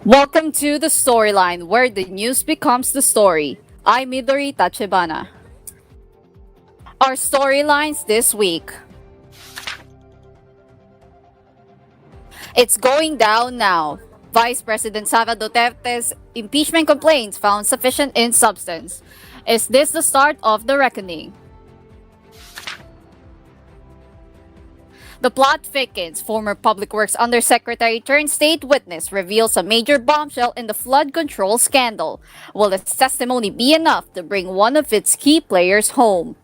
Welcome to the storyline where the news becomes the story. I'm Midori Tachibana. Our storylines this week. It's going down now. Vice President Sara Duterte's impeachment complaints found sufficient in substance. Is this the start of the reckoning? The plot thickens. Former Public Works Undersecretary turned state witness reveals a major bombshell in the flood control scandal. Will its testimony be enough to bring one of its key players home?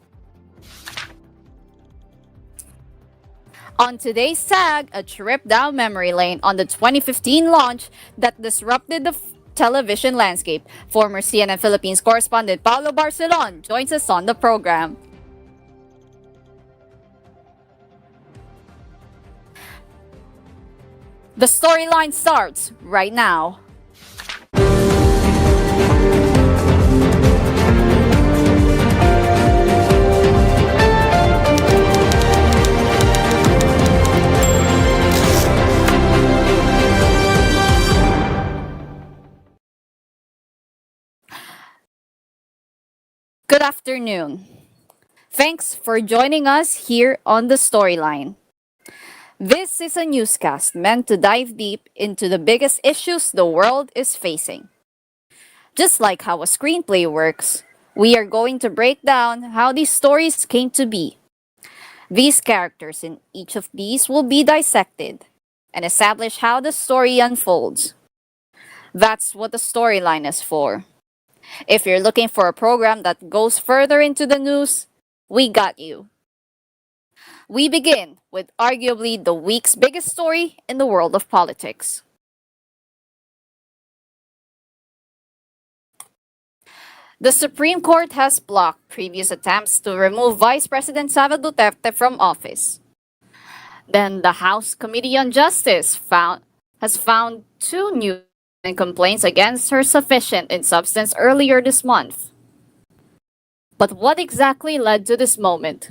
On today's tag, a trip down memory lane on the 2015 launch that disrupted the television landscape. Former CNN Philippines correspondent Paulo Barcelon joins us on the program. The storyline starts right now. Good afternoon. Thanks for joining us here on the storyline. This is a newscast meant to dive deep into the biggest issues the world is facing. Just like how a screenplay works, we are going to break down how these stories came to be. These characters in each of these will be dissected and establish how the story unfolds. That's what the storyline is for. If you're looking for a program that goes further into the news, we got you. We begin with arguably the week's biggest story in the world of politics. The Supreme Court has blocked previous attempts to remove Vice President Sara Duterte from office. Then the House Committee on Justice has found two new complaints against her sufficient in substance earlier this month. But what exactly led to this moment?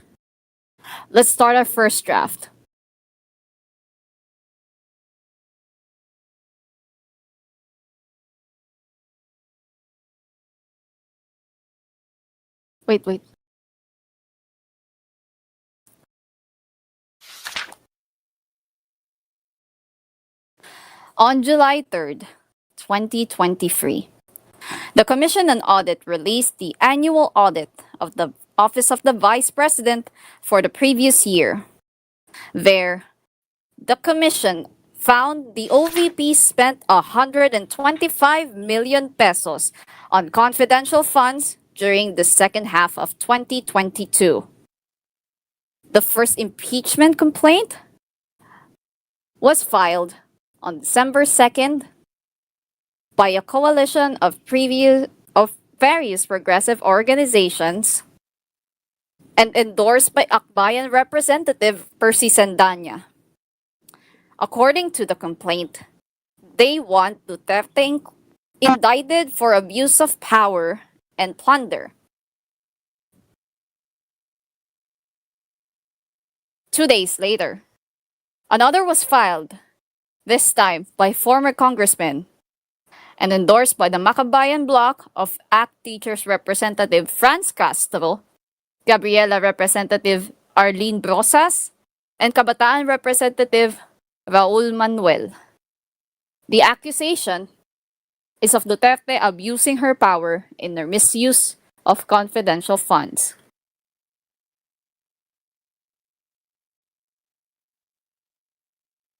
Let's start our first draft. Wait. On July 3rd, 2023, the Commission on Audit released the annual audit of the Office of the Vice President for the previous year. There, the Commission found the OVP spent 125 million pesos on confidential funds during the second half of 2022. The first impeachment complaint was filed on December 2nd by a coalition of various progressive organizations and endorsed by Akbayan Representative Percy Sandanya. According to the complaint, they want Duterte indicted for abuse of power and plunder. 2 days later, another was filed, this time by former congressmen, and endorsed by the Makabayan bloc of ACT Teachers Representative Franz Castro, Gabriela Representative Arlene Brosas, and Kabataan Representative Raul Manuel. The accusation is of Duterte abusing her power in her misuse of confidential funds.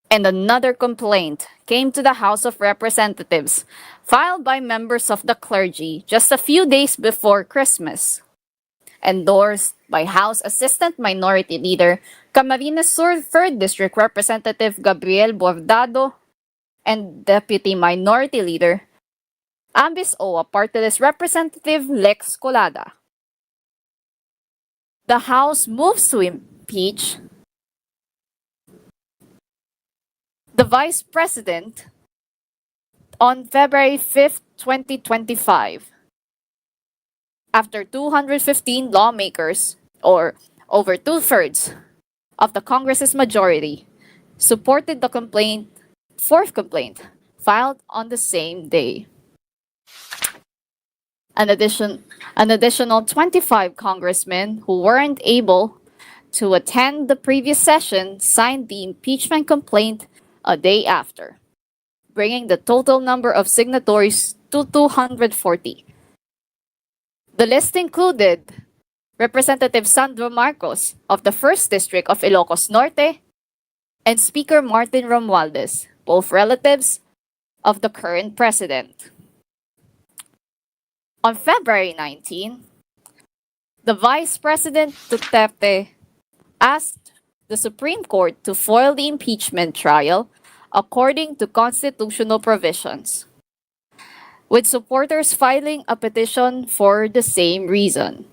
And another complaint came to the House of Representatives, filed by members of the clergy just a few days before Christmas. Endorsed by House Assistant Minority Leader Camarines Sur 3rd District Representative Gabriel Bordado and Deputy Minority Leader Ambis Oa Party List Representative Lex Colada. The House moves to impeach the Vice President on February 5th, 2025. After 215 lawmakers, or over two-thirds of the Congress's majority, supported the fourth complaint filed on the same day. An, addition, an additional 25 congressmen who weren't able to attend the previous session signed the impeachment complaint a day after, bringing the total number of signatories to 240. The list included Representative Sandro Marcos of the 1st District of Ilocos Norte and Speaker Martin Romualdez, both relatives of the current president. On February 19, the Vice President Duterte asked the Supreme Court to foil the impeachment trial according to constitutional provisions, with supporters filing a petition for the same reason.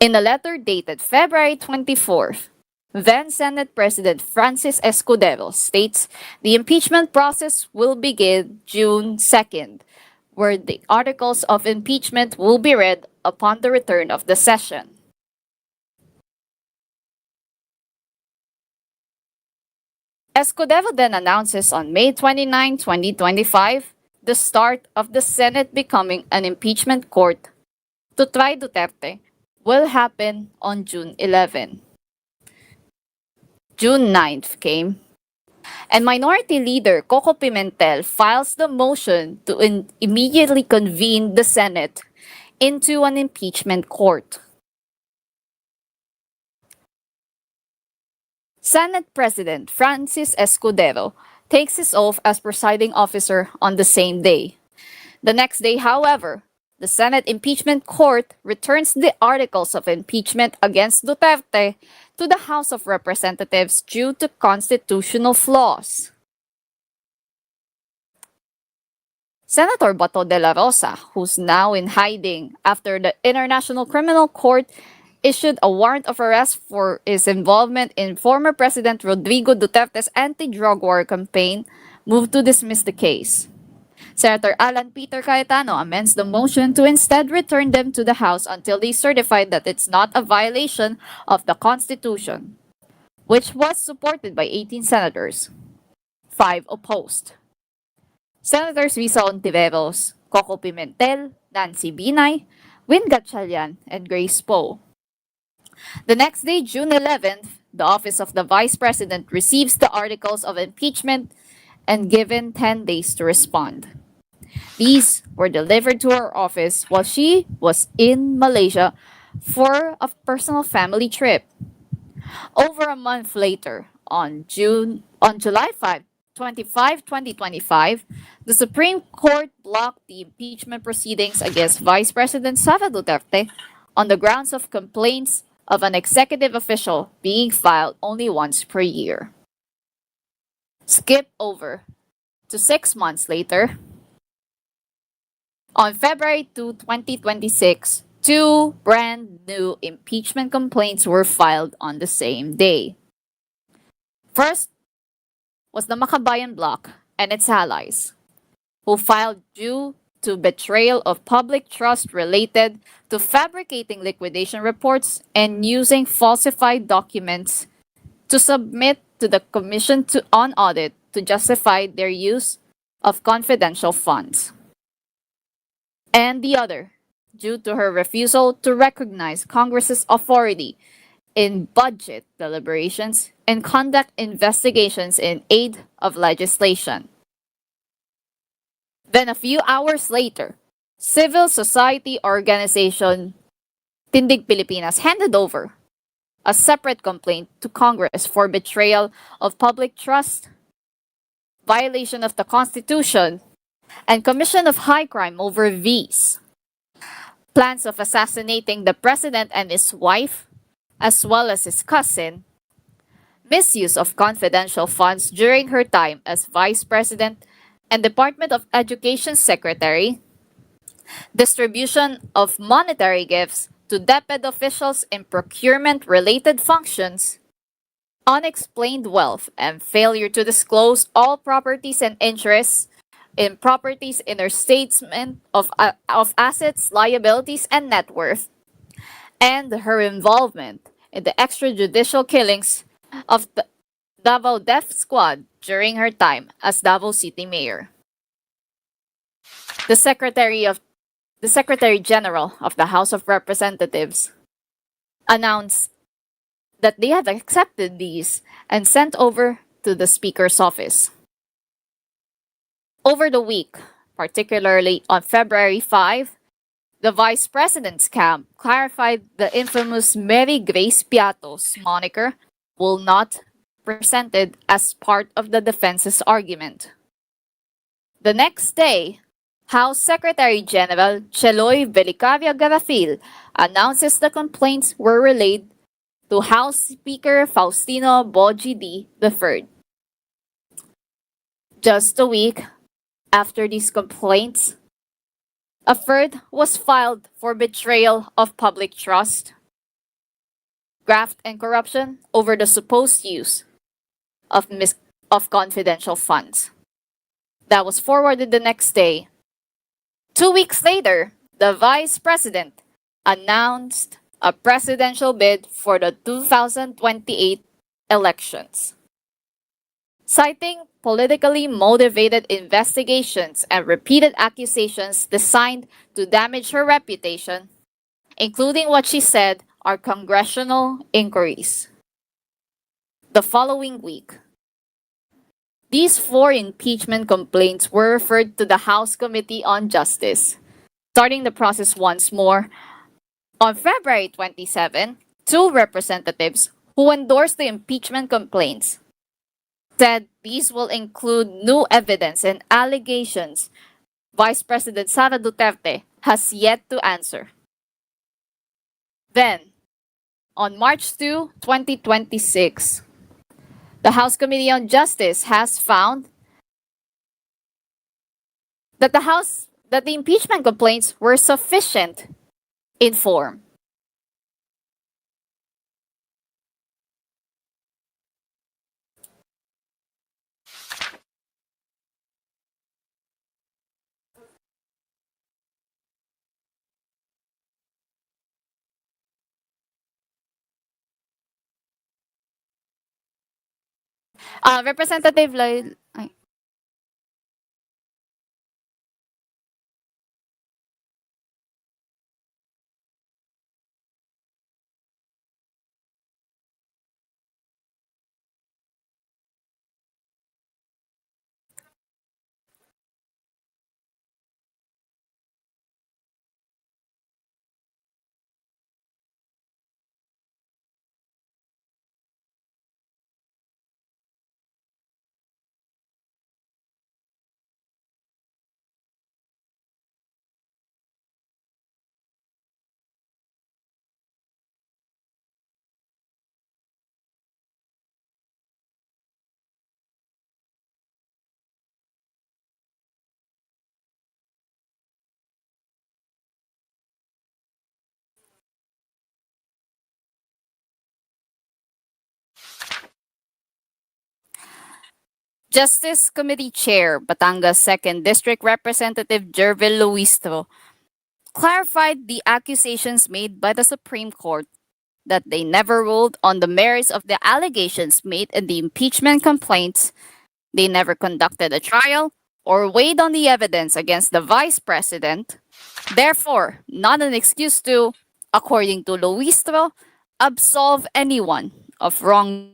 In a letter dated February 24th, then Senate President Francis Escudero states the impeachment process will begin June 2nd, where the articles of impeachment will be read upon the return of the session. Escudero then announces on May 29, 2025, the start of the Senate becoming an impeachment court to try Duterte will happen on June 11. June 9th came, and Minority Leader Coco Pimentel files the motion to immediately convene the Senate into an impeachment court. Senate President Francis Escudero takes his oath as presiding officer on the same day. The next day, however, the Senate Impeachment Court returns the articles of impeachment against Duterte to the House of Representatives due to constitutional flaws. Senator Bato de la Rosa, who's now in hiding after the International Criminal Court issued a warrant of arrest for his involvement in former President Rodrigo Duterte's anti-drug war campaign, moved to dismiss the case. Senator Alan Peter Cayetano amends the motion to instead return them to the House until they certify that it's not a violation of the Constitution, which was supported by 18 senators. 5 opposed. Senators Risa Ontiveros, Coco Pimentel, Nancy Binay, Win Gatchalian, and Grace Poe. The next day, June 11th, the Office of the Vice President receives the articles of impeachment and given 10 days to respond. These were delivered to her office while she was in Malaysia for a personal family trip. Over a month later, on July 25, 2025, the Supreme Court blocked the impeachment proceedings against Vice President Sara Duterte on the grounds of complaints of an executive official being filed only once per year. Skip over to 6 months later. On February 2, 2026, 2 brand new impeachment complaints were filed on the same day. First was the Makabayan Bloc and its allies, who filed due to betrayal of public trust related to fabricating liquidation reports and using falsified documents to submit to the Commission on Audit to justify their use of confidential funds. And the other, due to her refusal to recognize Congress's authority in budget deliberations and conduct investigations in aid of legislation. Then a few hours later, civil society organization Tindig Pilipinas handed over a separate complaint to Congress for betrayal of public trust, violation of the Constitution, and commission of high crime over these. Plans of assassinating the president and his wife, as well as his cousin, misuse of confidential funds during her time as vice president and Department of Education secretary, distribution of monetary gifts to DepEd officials in procurement-related functions, unexplained wealth and failure to disclose all properties and interests in properties in her statement of assets, liabilities, and net worth, and her involvement in the extrajudicial killings of Davao Death Squad during her time as Davao City Mayor. The Secretary General of the House of Representatives announced that they have accepted these and sent over to the Speaker's office. Over the week, particularly on February 5, the Vice President's camp clarified the infamous Mary Grace Piatos moniker will not be presented as part of the defense's argument. The next day, House Secretary General Cheloy Belicaria Garafil announces the complaints were relayed to House Speaker Faustino Boji D. III. Just a week after these complaints, a third was filed for betrayal of public trust, graft, and corruption over the supposed use of confidential funds. That was forwarded the next day. 2 weeks later, the Vice President announced a presidential bid for the 2028 elections. Citing politically motivated investigations and repeated accusations designed to damage her reputation, including what she said are congressional inquiries. The following week, these four impeachment complaints were referred to the House Committee on Justice, starting the process once more. On February 27, two representatives who endorsed the impeachment complaints said these will include new evidence and allegations Vice President Sara Duterte has yet to answer. Then, on March 2, 2026, the House Committee on Justice has found that the impeachment complaints were sufficient in form. Representative Loy, Justice Committee Chair, Batangas 2nd District Representative Jervil Luistro clarified the accusations made by the Supreme Court that they never ruled on the merits of the allegations made in the impeachment complaints, they never conducted a trial, or weighed on the evidence against the Vice President. Therefore, not an excuse to, according to Luistro, absolve anyone of wrong.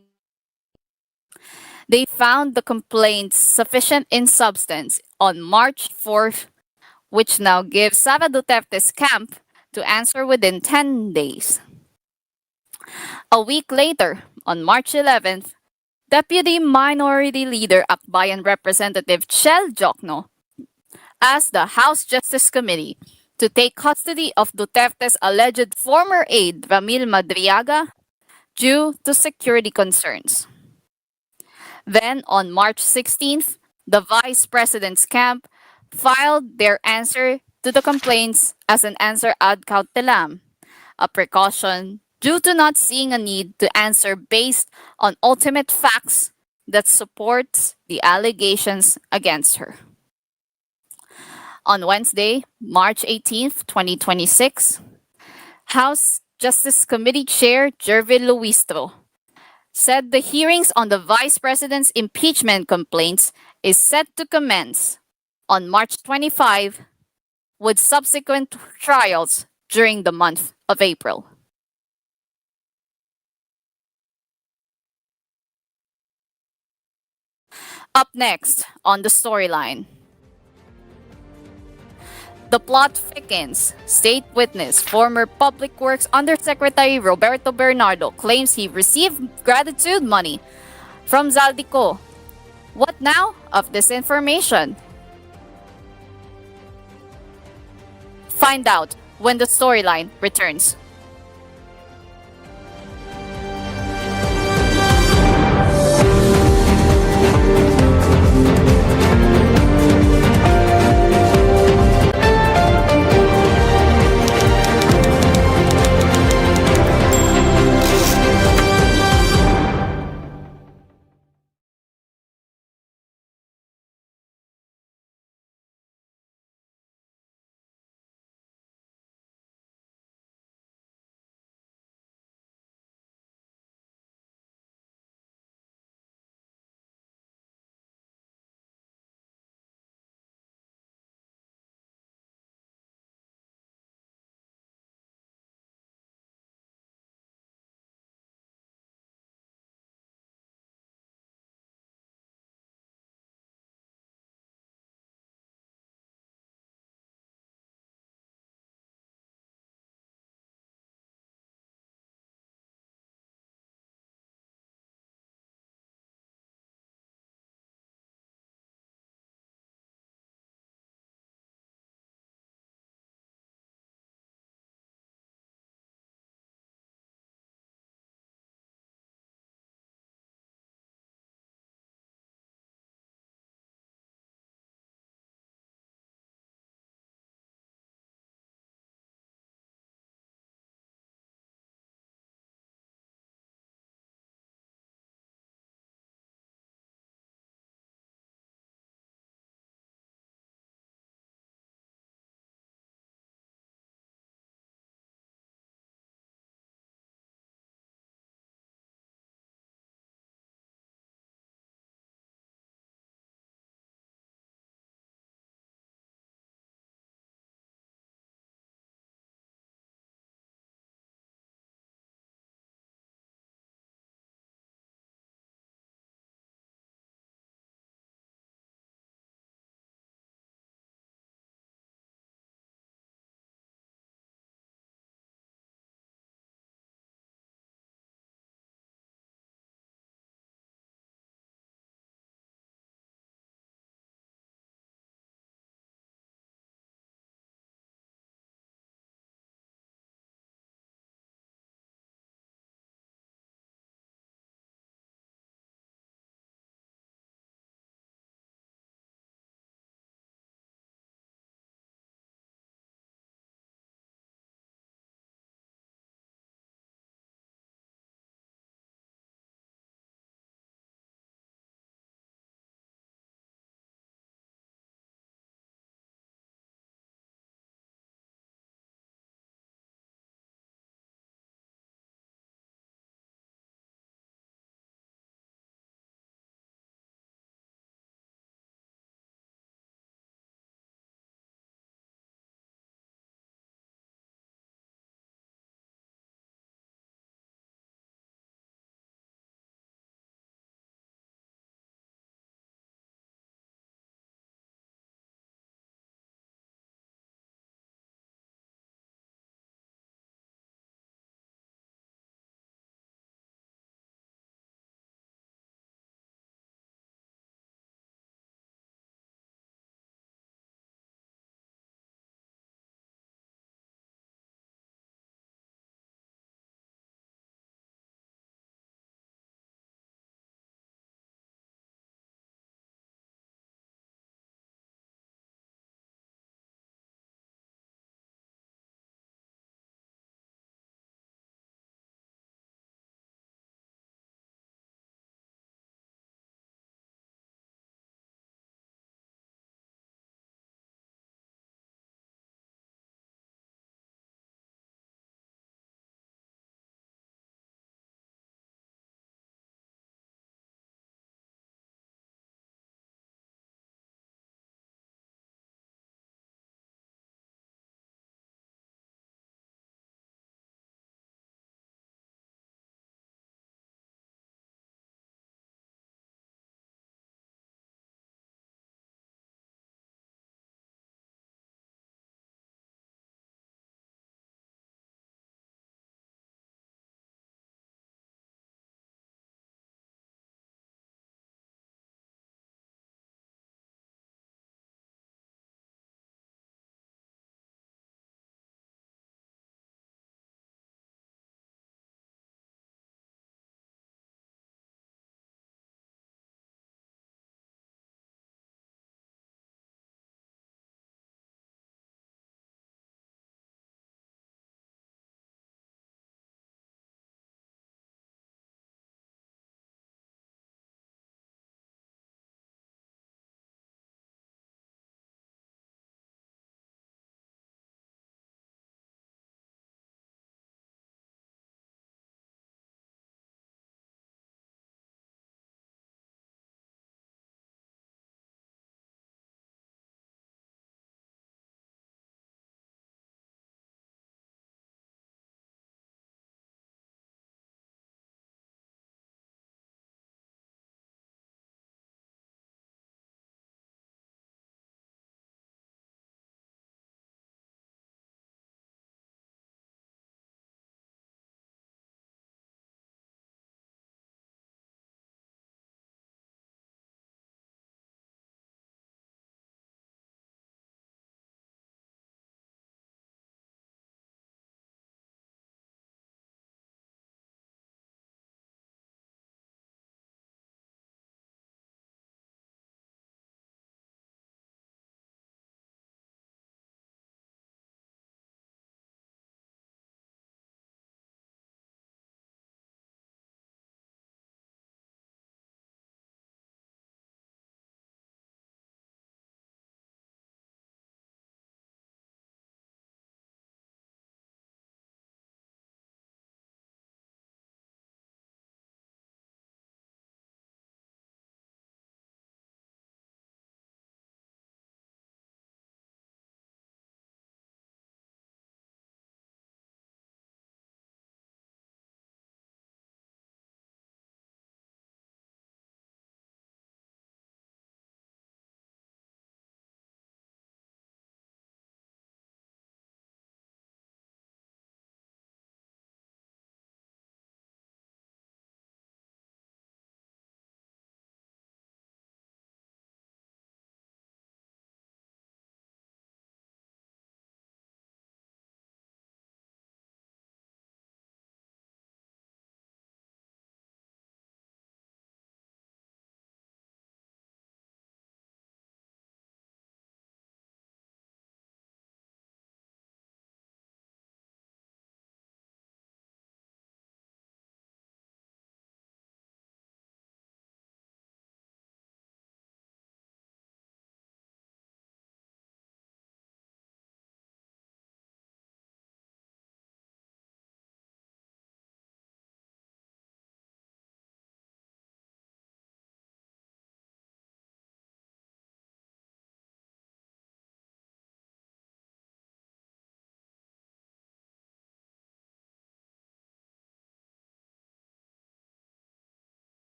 They found the complaints sufficient in substance on March 4th, which now gives Sara Duterte's camp to answer within 10 days. A week later, on March 11th, Deputy Minority Leader Akbayan Representative Chel Jokno asked the House Justice Committee to take custody of Duterte's alleged former aide Ramil Madriaga due to security concerns. Then, on March 16th, the Vice President's camp filed their answer to the complaints as an answer ad cautelam, a precaution due to not seeing a need to answer based on ultimate facts that supports the allegations against her. On Wednesday, March 18th, 2026, House Justice Committee Chair Jervil Luistro said the hearings on the vice president's impeachment complaints is set to commence on March 25, with subsequent trials during the month of April. Up next on the storyline, the plot thickens. State witness, former Public Works Undersecretary Roberto Bernardo claims he received gratitude money from Zaldico. What now of this information? Find out when the storyline returns.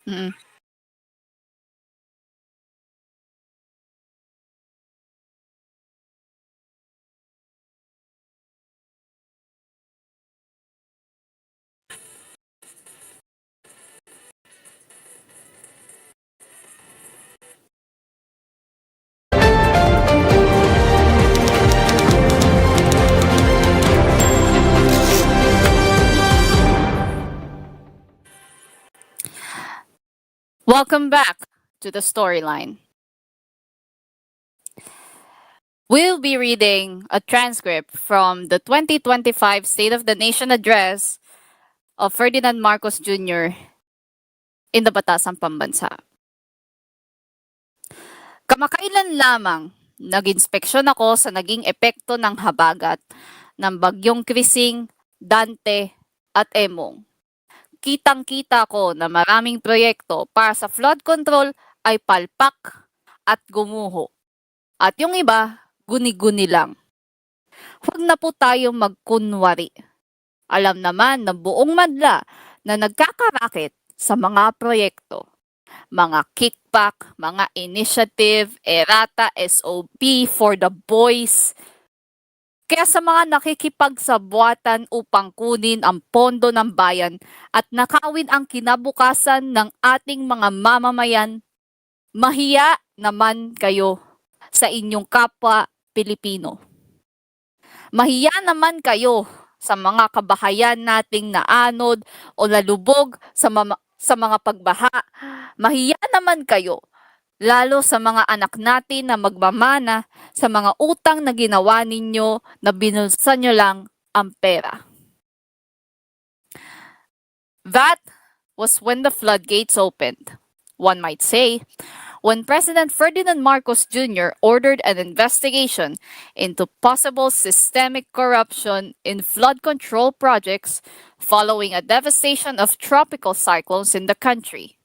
Mm. Welcome back to the storyline. We'll be reading a transcript from the 2025 State of the Nation address of Ferdinand Marcos Jr. in the Batasang Pambansa. Kamakailan lamang nag-inspeksyon ako sa naging epekto ng habagat ng bagyong Krising, Dante at Emong. Kitang-kita ko na maraming proyekto para sa flood control ay palpak at gumuho. At yung iba, guni-guni lang. Huwag na po tayong magkunwari. Alam naman ng buong madla na nagkakarakit sa mga proyekto. Mga kickback, mga initiative, errata, SOP for the boys. Kaya sa mga nakikipagsabuatan upang kunin ang pondo ng bayan at nakawin ang kinabukasan ng ating mga mamamayan, mahiya naman kayo sa inyong kapwa Pilipino. Mahiya naman kayo sa mga kabahayan nating naanod o nalubog sa mga pagbaha. Mahiya naman kayo, lalo sa mga anak natin na magmamana sa mga utang na ginawa ninyo na binulsa nyo lang ang pera. That was when the floodgates opened. One might say, when President Ferdinand Marcos Jr. ordered an investigation into possible systemic corruption in flood control projects following a devastation of tropical cyclones in the country.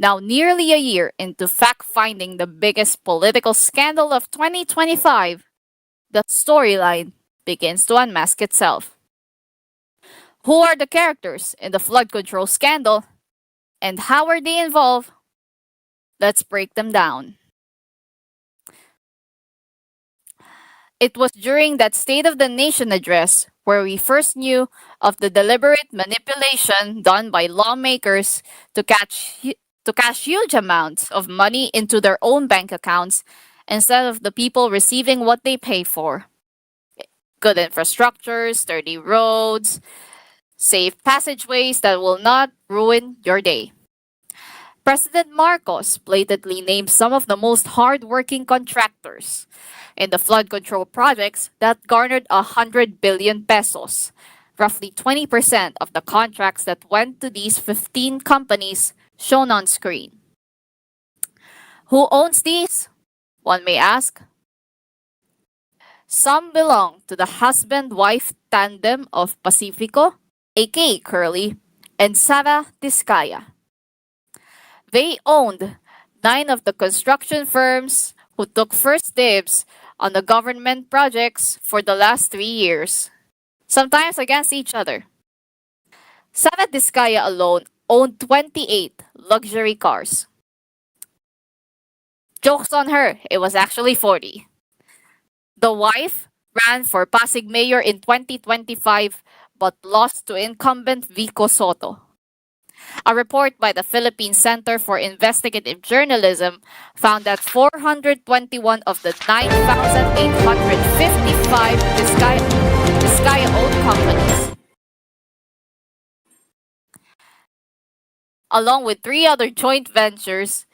Now, nearly a year into fact-finding the biggest political scandal of 2025, the storyline begins to unmask itself. Who are the characters in the flood control scandal, and how are they involved? Let's break them down. It was during that State of the Nation address where we first knew of the deliberate manipulation done by lawmakers to cash huge amounts of money into their own bank accounts instead of the people receiving what they pay for. Good infrastructure, sturdy roads, safe passageways that will not ruin your day. President Marcos blatantly named some of the most hardworking contractors in the flood control projects that garnered 100 billion pesos, roughly 20% of the contracts that went to these 15 companies shown on screen. Who owns these? One may ask. Some belong to the husband-wife tandem of Pacifico, aka Curly, and Sara Tiscaya. They owned 9 of the construction firms who took first dibs on the government projects for the last 3 years, sometimes against each other. Sara Tiscaya alone owned 28 luxury cars. Jokes on her, it was actually 40. The wife ran for Pasig Mayor in 2025 but lost to incumbent Vico Soto. A report by the Philippine Center for Investigative Journalism found that 421 of the 9,855 Vizcaya-owned companies, along with 3 other joint ventures,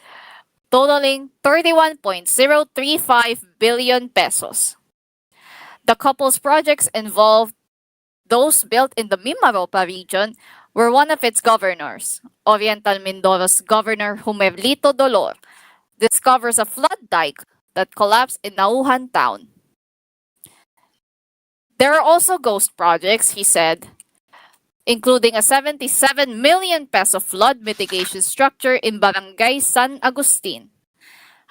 totaling 31.035 billion pesos. The couple's projects involved those built in the Mimaropa region, where one of its governors, Oriental Mindoro's Governor Humerlito Dolor, discovers a flood dike that collapsed in Nauhan town. There are also ghost projects, he said, including a 77 million peso flood mitigation structure in Barangay San Agustin,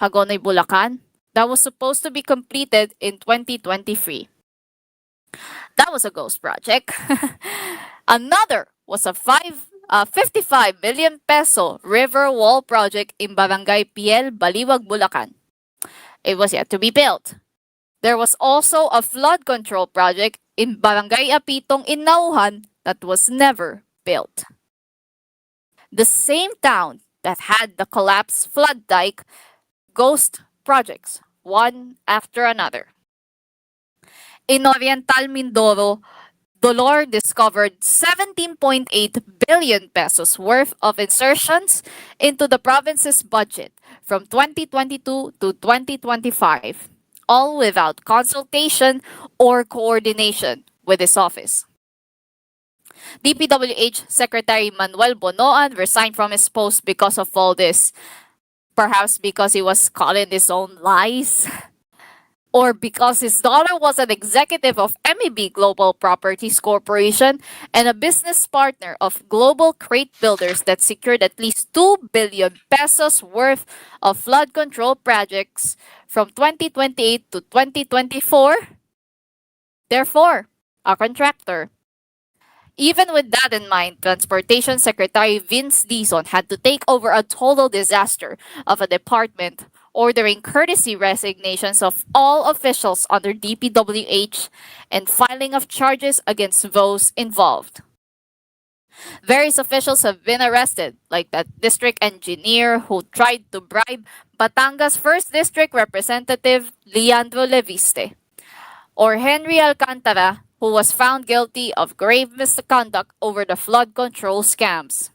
Hagonoy, Bulacan, that was supposed to be completed in 2023. That was a ghost project. Another was a a 55 million peso river wall project in Barangay Piel, Baliwag, Bulacan. It was yet to be built. There was also a flood control project in Barangay Apitong in Nauhan that was never built. The same town that had the collapsed flood dike ghost projects, one after another. In Oriental Mindoro, Dolor discovered 17.8 billion pesos worth of insertions into the province's budget from 2022 to 2025, all without consultation or coordination with his office. DPWH Secretary Manuel Bonoan resigned from his post because of all this, perhaps because he was caught in his own lies. Or because his daughter was an executive of MEB Global Properties Corporation and a business partner of Global Crate Builders that secured at least 2 billion pesos worth of flood control projects from 2028 to 2024. Therefore, a contractor. Even with that in mind, Transportation Secretary Vince Dizon had to take over a total disaster of a department, ordering courtesy resignations of all officials under DPWH and filing of charges against those involved. Various officials have been arrested, like that district engineer who tried to bribe Batangas 1st District Representative Leandro Leviste, or Henry Alcantara, who was found guilty of grave misconduct over the flood control scams.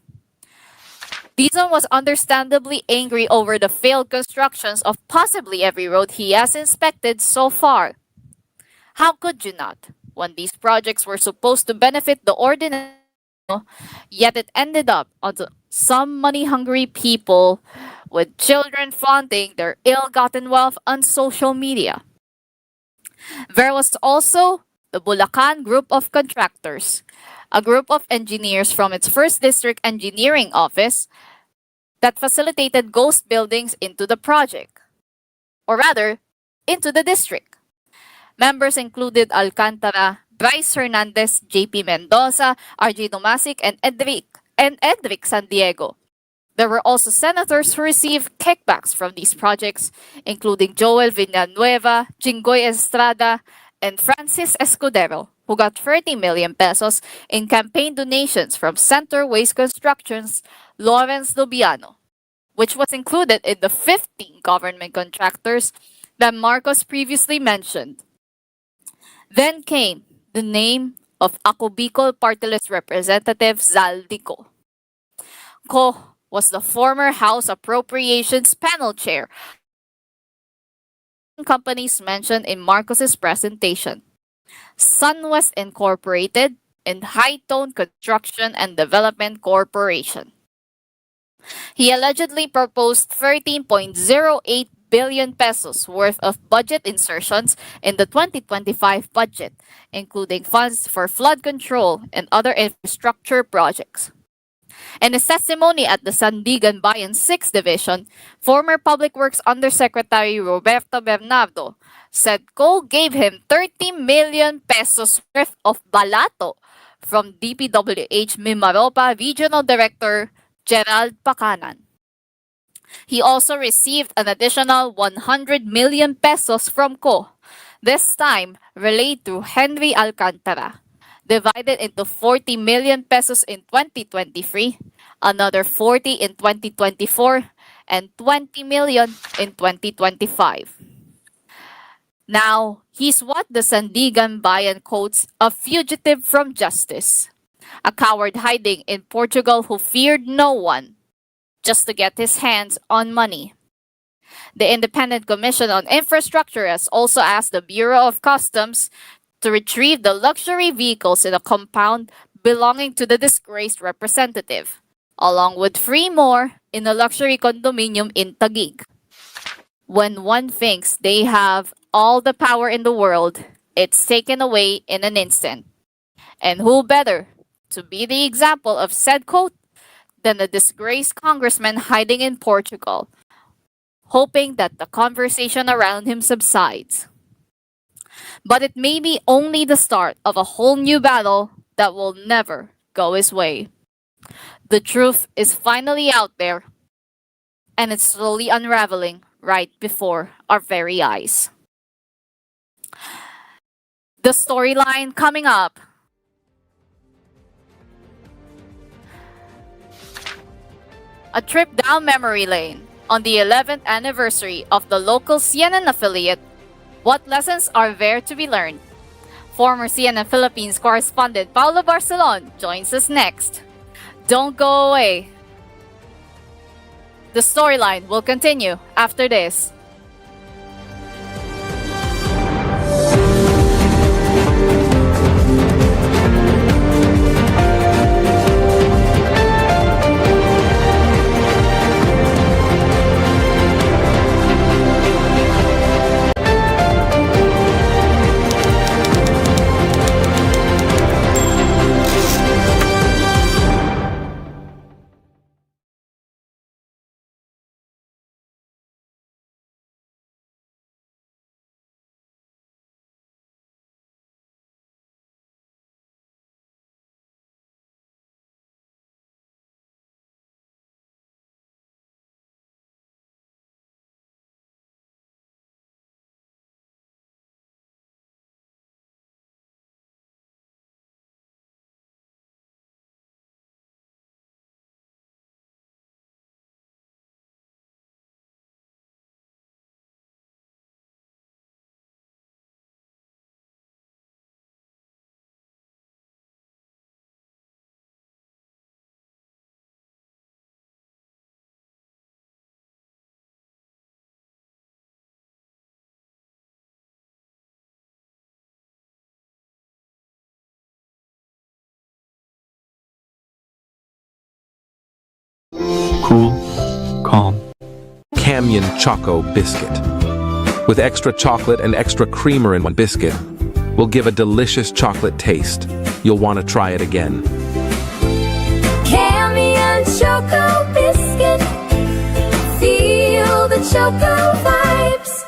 Dizon was understandably angry over the failed constructions of possibly every road he has inspected so far. How could you not, when these projects were supposed to benefit the ordinary Filipino, yet it ended up on some money-hungry people with children flaunting their ill-gotten wealth on social media. There was also the Bulacan Group of Contractors, a group of engineers from its 1st District Engineering Office that facilitated ghost buildings into the project, or rather, into the district. Members included Alcantara, Bryce Hernandez, JP Mendoza, RJ Domasic, and Edric San Diego. There were also senators who received kickbacks from these projects, including Joel Villanueva, Jinggoy Estrada, and Francis Escudero, who got 30 million pesos in campaign donations from Center Waste Construction's Lawrence Lubiano, which was included in the 15 government contractors that Marcos previously mentioned. Then came the name of Ako Bicol Party List Representative Zaldico. Co was the former House Appropriations Panel Chair companies mentioned in Marcos's presentation: SunWest Incorporated and High Tone Construction and Development Corporation. He allegedly proposed 13.08 billion pesos worth of budget insertions in the 2025 budget, including funds for flood control and other infrastructure projects. In his testimony at the Sandigan Bayan 6th Division, former Public Works Undersecretary Roberto Bernardo said Cole gave him 30 million pesos worth of balato from DPWH Mimaropa Regional Director Gerald Pacanan. He also received an additional 100 million pesos from Co, this time relayed to Henry Alcantara, divided into 40 million pesos in 2023, another 40 in 2024, and 20 million in 2025. Now, he's what the Sandigan Bayan quotes a fugitive from justice, a coward hiding in Portugal who feared no one just to get his hands on money. The Independent Commission on Infrastructure has also asked the Bureau of Customs to retrieve the luxury vehicles in a compound belonging to the disgraced representative, along with three more in a luxury condominium in Taguig. When one thinks they have all the power in the world, it's taken away in an instant. And who better to be the example of said quote than the disgraced congressman hiding in Portugal, hoping that the conversation around him subsides. But it may be only the start of a whole new battle that will never go his way. The truth is finally out there, and it's slowly unraveling right before our very eyes. The storyline coming up. A trip down memory lane on the 11th anniversary of the local CNN affiliate. What lessons are there to be learned? Former CNN Philippines correspondent Paulo Barcelon joins us next. Don't go away. The storyline will continue after this. Cool, calm. Canyon Choco Biscuit. With extra chocolate and extra creamer in one biscuit, will give a delicious chocolate taste. You'll want to try it again. Canyon Choco Biscuit. Feel the Choco vibes.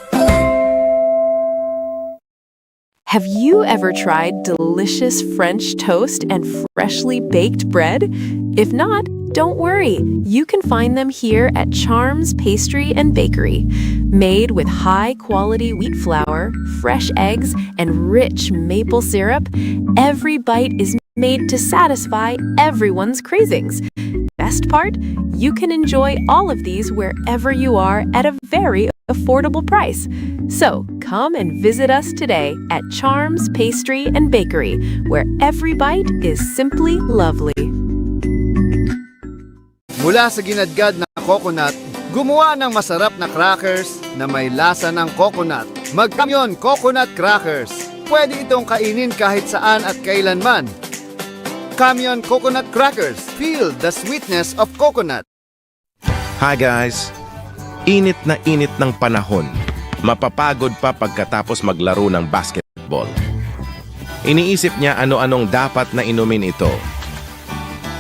Have you ever tried delicious French toast and freshly baked bread? If not, don't worry. You can find them here at Charms Pastry and Bakery. Made with high-quality wheat flour, fresh eggs, and rich maple syrup, every bite is made to satisfy everyone's cravings. Best part? You can enjoy all of these wherever you are at a very affordable price. So, come and visit us today at Charms Pastry and Bakery, where every bite is simply lovely. Mula sa ginadgad na coconut, gumawa ng masarap na crackers na may lasa ng coconut. Magkamyon Coconut Crackers. Pwede itong kainin kahit saan at kailanman. Kamyon Coconut Crackers. Feel the sweetness of coconut. Hi guys! Init na init ng panahon. Mapapagod pa pagkatapos maglaro ng basketball. Iniisip niya ano-anong dapat na inumin ito.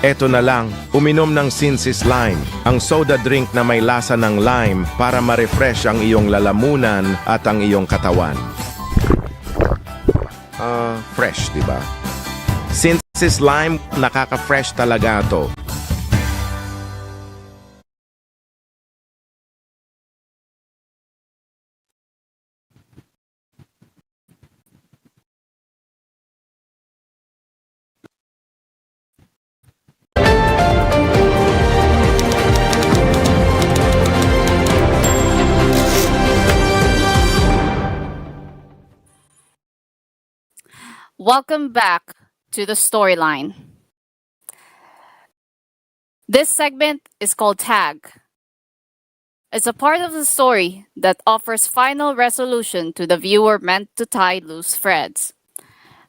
Eto na lang, uminom ng Sinsis Lime, ang soda drink na may lasa ng lime para ma-refresh ang iyong lalamunan at ang iyong katawan. Fresh, di ba? Sinsis Lime, nakaka-fresh talaga to. Welcome back to the storyline. This segment is called Tag. It's a part of the story that offers final resolution to the viewer meant to tie loose threads,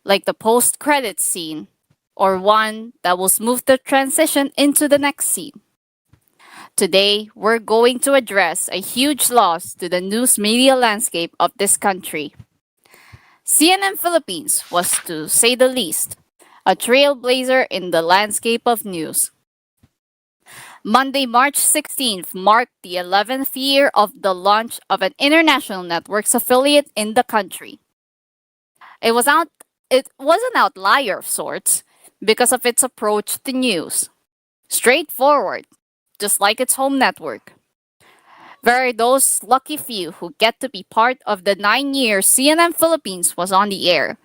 like the post-credits scene, or one that will smooth the transition into the next scene. Today, we're going to address a huge loss to the news media landscape of this country. CNN Philippines was, to say the least, a trailblazer in the landscape of news. Monday, March 16th marked the 11th year of the launch of an international network's affiliate in the country. It was an outlier of sorts because of its approach to news. Straightforward, just like its home network. There are those lucky few who get to be part of the 9 years CNN Philippines was on the air,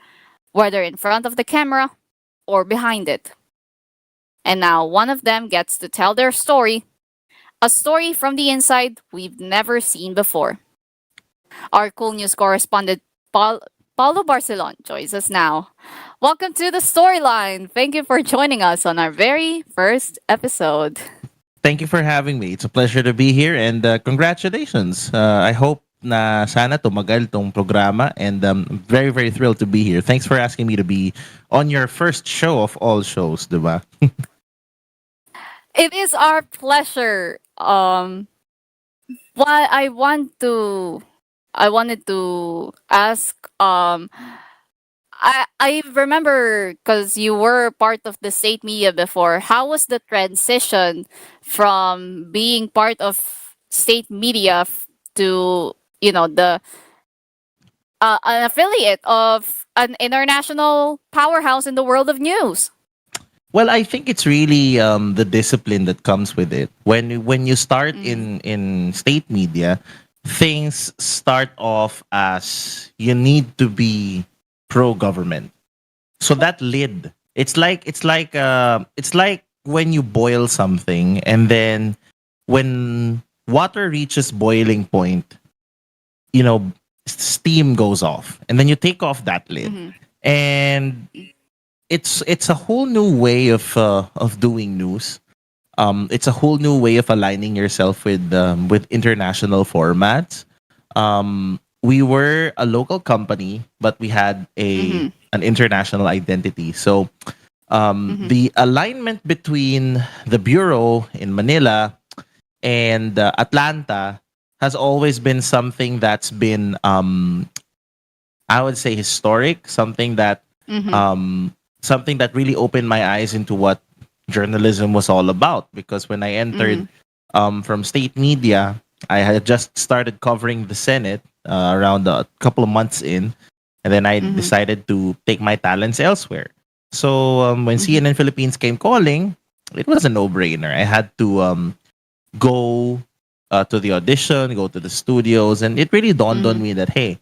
whether in front of the camera or behind it. And now one of them gets to tell their story, a story from the inside we've never seen before. Our cool news correspondent, Paulo Barcelon, joins us now. Welcome to the storyline. Thank you for joining us on our very first episode. Thank you for having me. It's a pleasure to be here and congratulations. I hope na sana tumagal tong programa and I'm very very thrilled to be here. Thanks for asking me to be on your first show of all shows, diba? It is our pleasure. What I wanted to ask. I remember because you were part of the state media before. How was the transition from being part of state media to the an affiliate of an international powerhouse in the world of news? Well, I think it's really the discipline that comes with it. When you start in state media, things start off as you need to be pro government. So that lid, it's like when you boil something and then when water reaches boiling point, you know, steam goes off and then you take off that lid Mm-hmm. and it's a whole new way of doing news. It's a whole new way of aligning yourself with international formats. We were a local company, but we had Mm-hmm. an international identity. So Mm-hmm. the alignment between the bureau in Manila and Atlanta has always been something that's been I would say historic, Mm-hmm. something that really opened my eyes into what journalism was all about. Because when I Mm-hmm. entered from state media, I had just started covering the Senate around a couple of months in, and then I Mm-hmm. decided to take my talents elsewhere. So when Mm-hmm. CNN Philippines came calling, it was a no-brainer. I had to go to the audition, go to the studios, and it really dawned on Mm-hmm. me that hey,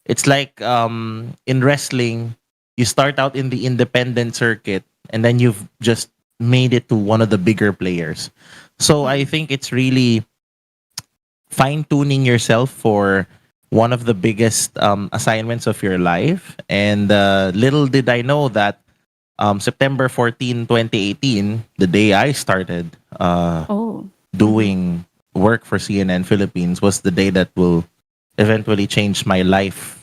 it's like in wrestling, you start out in the independent circuit and then you've just made it to one of the bigger players. So I think it's really fine tuning yourself for one of the biggest assignments of your life. And little did I know that September 14, 2018, the day I started Oh. doing work for CNN Philippines, was the day that will eventually change my life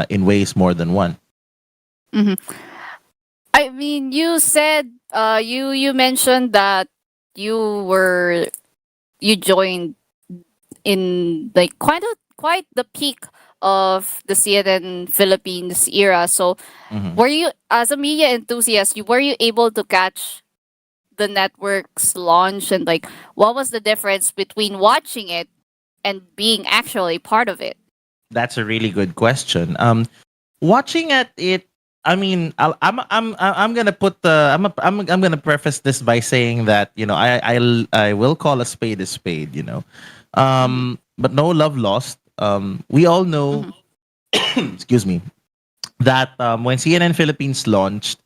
in ways more than one. Mm-hmm. I mean, you said you mentioned that you were you joined in like quite the peak of the CNN Philippines era. So Mhm. were you, as a media enthusiast, were you able to catch the network's launch, and like what was the difference between watching it and being actually part of it? That's a really good question. Watching at it, I mean, I'm gonna put the I'm gonna preface this by saying that I will call a spade a spade. Mm-hmm. But no love lost. We all know, Mm-hmm. excuse me, that when CNN Philippines launched,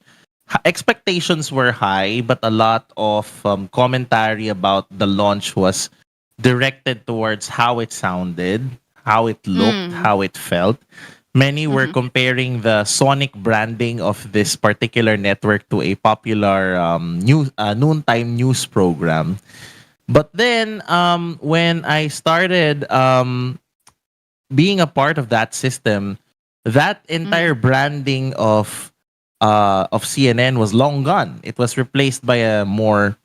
expectations were high, but a lot of commentary about the launch was directed towards how it sounded, how it looked, Mm-hmm. how it felt. Many were Mm-hmm. comparing the sonic branding of this particular network to a popular noontime news program. But then, when I started being a part of that system, that entire branding of CNN was long gone. It was replaced by a more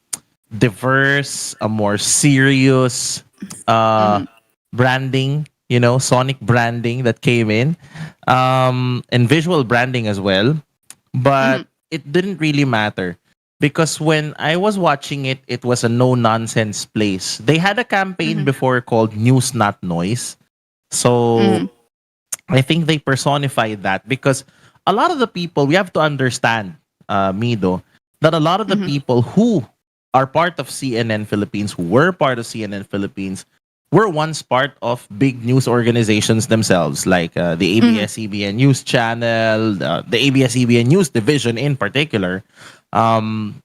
diverse, a more serious uh, Mm-hmm. branding. Sonic branding that came in, and visual branding as well. Mm-hmm. But it didn't really matter because when I was watching it, it was a no nonsense place. They had a campaign Mm-hmm. before called News Not Noise. So Mm-hmm. I think they personified that because a lot of the people, we have to understand, Mido, that a lot of the Mm-hmm. people who are part of CNN Philippines, who were part of CNN Philippines, were once part of big news organizations themselves, like the ABS-CBN News Channel, the ABS-CBN News Division in particular. Um,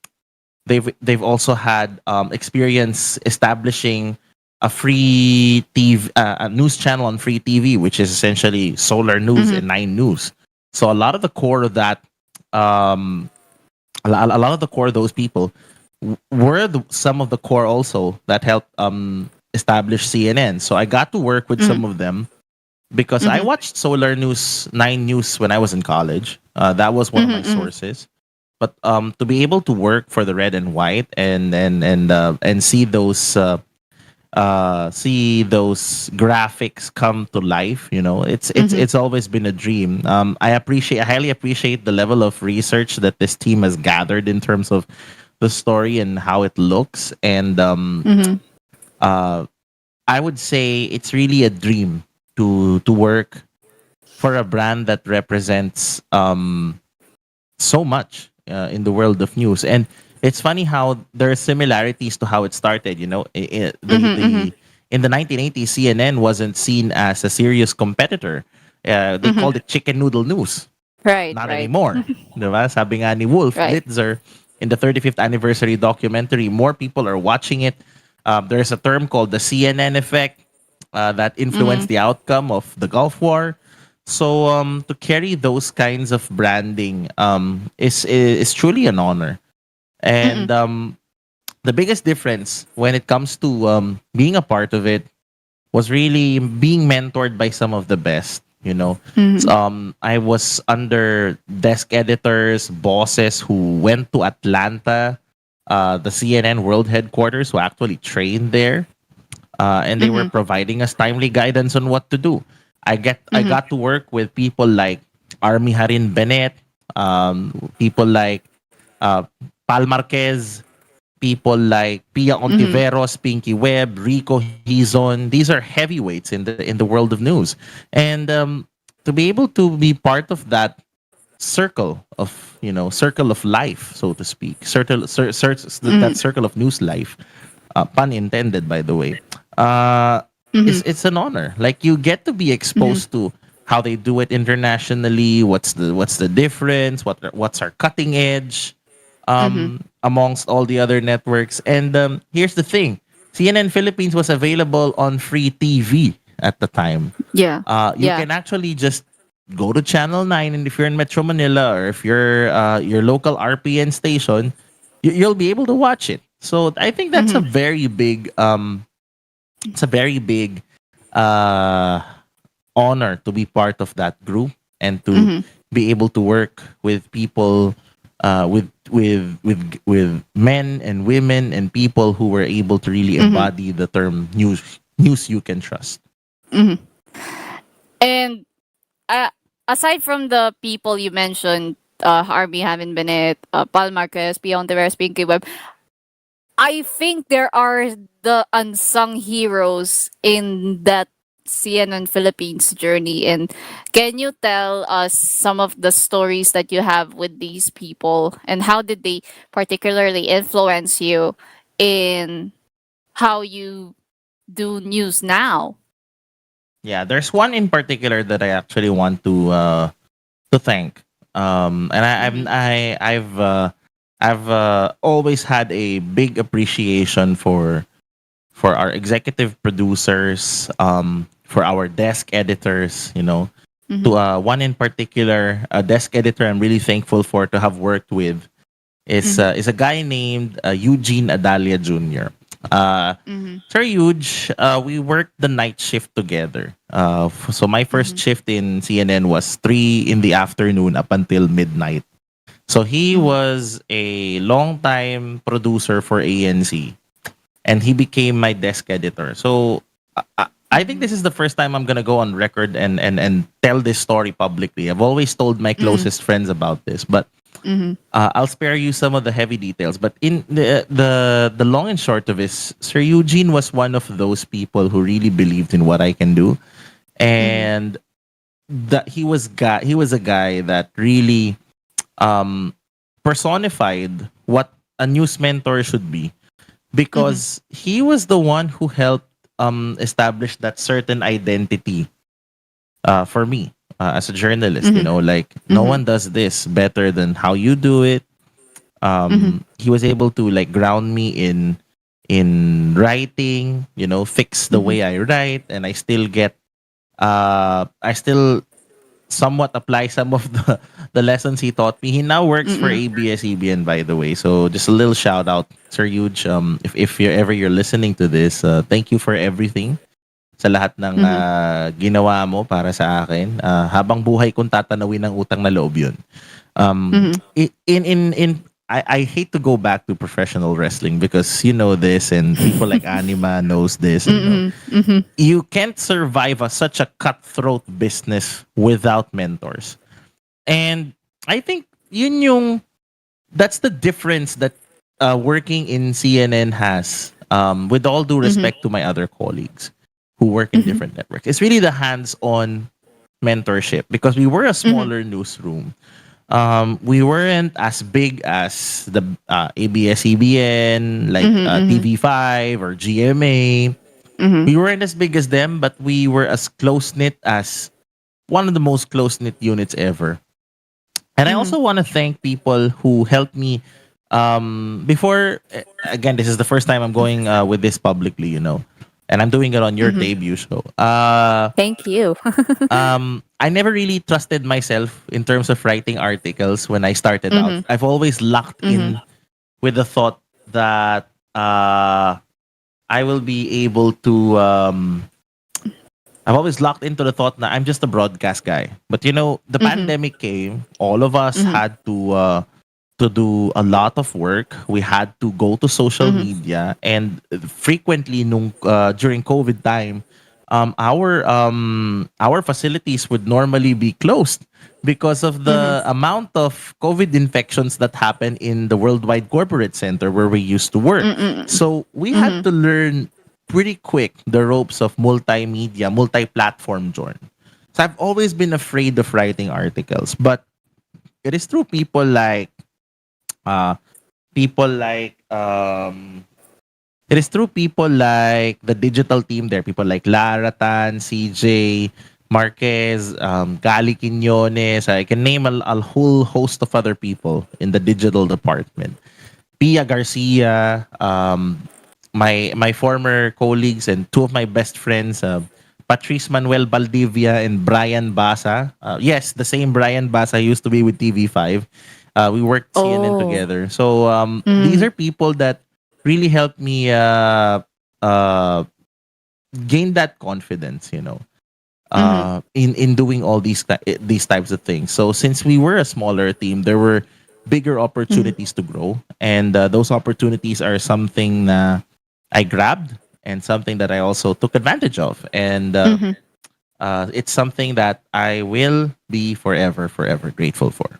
they've also had experience establishing a free TV, a news channel on free TV, which is essentially Solar News and Nine News. So a lot of the core of that, um, a lot of the core of those people were some of the core also that helped establish CNN. So I got to work with some of them because I watched Solar News, Nine News when I was in college. That was one of my sources. But to be able to work for the red and white and see those graphics come to life, it's always been a dream. I highly appreciate the level of research that this team has gathered in terms of the story and how it looks, and uh I would say it's really a dream to work for a brand that represents so much in the world of news. And it's funny how there are similarities to how it started. In the 1980s, CNN wasn't seen as a serious competitor. They called it chicken noodle news. Right, Not right. anymore. Diba? Sabi nga ni Wolf Right. Blitzer in the 35th anniversary documentary, more people are watching it. There's a term called the CNN effect that influenced the outcome of the Gulf War. So to carry those kinds of branding is truly an honor. And the biggest difference when it comes to being a part of it was really being mentored by some of the best. I was under desk editors, bosses who went to Atlanta, the CNN World Headquarters, who actually trained there, and they were providing us timely guidance on what to do. I got to work with people like Army Harin Bennett, people like uh, Pal Marquez, people like Pia Ontiveros, Pinky Webb, Rico Hizon. These are heavyweights in the world of news, and to be able to be part of that circle of life, so to speak, that circle of news life, pun intended, by the way. It's an honor. Like, you get to be exposed to how they do it internationally. What's the difference? What's our cutting edge? Amongst all the other networks. And here's the thing: CNN Philippines was available on free TV at the time. Yeah. You can actually just go to Channel 9, and if you're in Metro Manila, or if you're your local RPN station, you'll be able to watch it. So I think that's a very big uh, honor to be part of that group and to be able to work with people, with men and women and people who were able to really embody the term news you can trust. And aside from the people you mentioned, Harvey Havin Bennett, Paul Marquez, Beyond the Rest, Pinky Web, I think there are the unsung heroes in that CNN Philippines journey. And can you tell us some of the stories that you have with these people, and how did they particularly influence you in how you do news now? Yeah, there's one in particular that I actually want to thank. And I've always had a big appreciation for our executive producers, for our desk editors. To one in particular, a desk editor I'm really thankful for to have worked with is a guy named Eugene Adalia Jr. Sir Huge, we worked the night shift together. So my first shift in CNN was 3 in the afternoon up until midnight. So he was a long-time producer for ANC, and he became my desk editor. So I think this is the first time I'm gonna go on record and tell this story publicly. I've always told my closest friends about this, but I'll spare you some of the heavy details. But in the long and short of it, Sir Eugene was one of those people who really believed in what I can do, and that he was a guy that really personified what a news mentor should be. Mm-hmm. because he was the one who helped establish that certain identity for me as a journalist. You Mm-hmm. know, like no Mm-hmm. one does this better than how you do it. Mm-hmm. He was able to like ground me in writing, you know, fix the Mm-hmm. way I write, and I still somewhat apply some of the lessons he taught me. He now works for Mm-hmm. ABS-CBN, by the way. So just a little shout out, Sir Huge. If you're listening to this, thank you for everything sa lahat ng Mm-hmm. ginawa mo para sa akin. Habang buhay kong tatanawin ng utang na loob yun. Um, Mm-hmm. in I hate to go back to professional wrestling because you know this and people like Anima knows this. You know, Mm-hmm. you can't survive such a cutthroat business without mentors. And I think yun yung that's the difference that working in CNN has. With all due Mm-hmm. respect to my other colleagues who work in Mm-hmm. different networks, it's really the hands-on mentorship because we were a Mm-hmm. smaller newsroom. We weren't as big as the ABS-CBN, like Mm-hmm. TV5 or GMA. Mm-hmm. We weren't as big as them, but we were as close knit as one of the most close knit units ever. And I Mm-hmm. also want to thank people who helped me. Before, again, this is the first time I'm going with this publicly, you know, and I'm doing it on your Mm-hmm. debut show. Thank you. I never really trusted myself in terms of writing articles when I started out. Mm-hmm. I've always locked Mm-hmm. in with the thought that I will be able to. I've always locked into the thought that I'm just a broadcast guy. But you know, the Mm-hmm. pandemic came. All of us Mm-hmm. had to do a lot of work. We had to go to social Mm-hmm. media, and frequently, during COVID time, our facilities would normally be closed because of Mm-hmm. the amount of COVID infections that happen in the Worldwide Corporate Center where we used to work. Mm-hmm. So we had Mm-hmm. to learn pretty quick the ropes of multimedia, multi-platform, Jorn. So I've always been afraid of writing articles, but it is through uh people like it is through people like the digital team there, people like Laratan, CJ, Marquez, Gali Quinones. I can name a whole host of other people in the digital department. Pia Garcia, my former colleagues and two of my best friends, Patrice Manuel Baldivia and Brian Basa. Yes, the same Brian Basa used to be with TV5. We worked CNN Oh. together. So these Mm-hmm. are people that really helped me uh, gain that confidence, you know, Mm-hmm. in doing all these types of things. So since we were a smaller team, there were bigger Mm-hmm. opportunities to grow, and those opportunities are something I grabbed and something that I also took advantage of, and Mm-hmm. it's something that I will be forever grateful for.